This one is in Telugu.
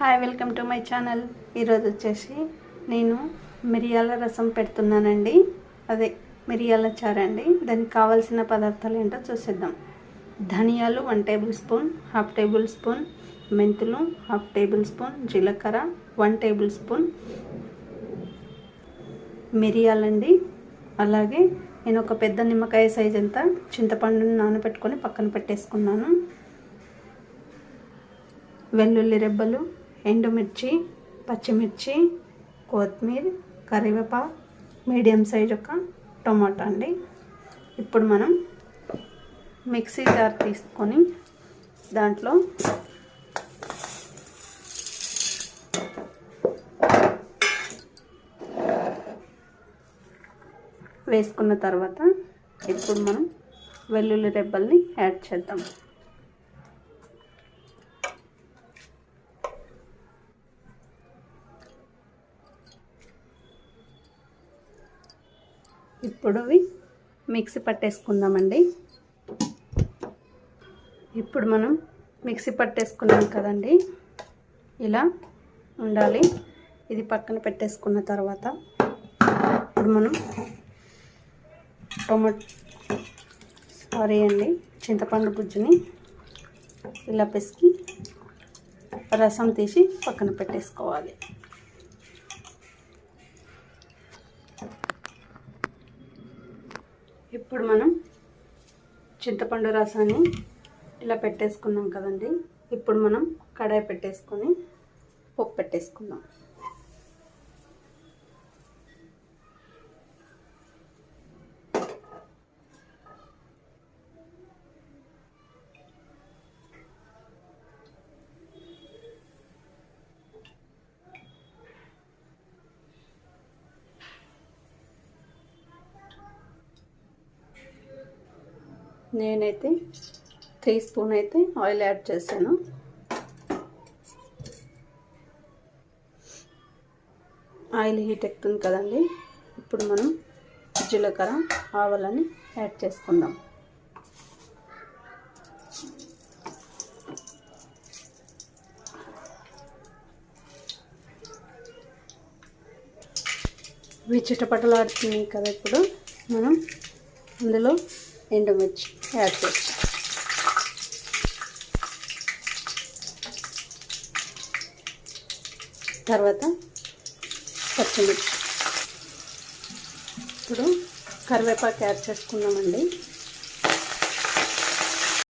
Hi, welcome to my channel. ఈరోజు వచ్చేసి నేను మిరియాల రసం పెడుతున్నానండి. అదే మిరియాల చారు అండి. దానికి కావాల్సిన పదార్థాలు ఏంటో చూసేద్దాం. ధనియాలు 1 టేబుల్ స్పూన్, 1/2 టేబుల్ స్పూన్ మెంతులు, 1/2 టేబుల్ స్పూన్ జీలకర్ర, 1 టేబుల్ స్పూన్ మిరియాలండి. అలాగే నేను ఒక పెద్ద నిమ్మకాయ సైజ్ అంతా చింతపండుని నానబెట్టుకొని పక్కన పెట్టేసుకున్నాను. వెల్లుల్లి రెబ్బలు, ఎండుమిర్చి, పచ్చిమిర్చి, కొత్తిమీర, కరివేపాకు, మీడియం సైజ్ ఒక టమాటా అండి. ఇప్పుడు మనం మిక్సీ జార్ తీసుకొని దాంట్లో వేసుకున్న తర్వాత ఇప్పుడు మనం వెల్లుల్లి రెబ్బల్ని యాడ్ చేద్దాం. ఇప్పుడు అవి మిక్సీ పట్టేసుకుందామండి. ఇప్పుడు మనం మిక్సీ పట్టేసుకున్నాం కదండి, ఇలా ఉండాలి. ఇది పక్కన పెట్టేసుకున్న తర్వాత ఇప్పుడు మనం చింతపండు గుజ్జుని ఇలా పిసికి రసం తీసి పక్కన పెట్టేసుకోవాలి. ఇప్పుడు మనం చింతపండు రసాన్ని ఇలా పెట్టేసుకున్నాం కదండి. ఇప్పుడు మనం కడాయి పెట్టేసుకొని పోపు పెట్టేసుకుందాం. నేనైతే 3 స్పూన్ అయితే ఆయిల్ యాడ్ చేశాను. ఆయిల్ హీట్ ఎక్కుతుంది కదండి. ఇప్పుడు మనం జీలకర్ర, ఆవాలని యాడ్ చేసుకుందాం. ఇవి చిటపటలాడుతున్నాయి కదా. ఇప్పుడు మనం అందులో ఎండుమిర్చి యాడ్ చేస్తాం. తర్వాత పచ్చిమిర్చి. ఇప్పుడు కరివేపాకు యాడ్ చేసుకున్నామండి.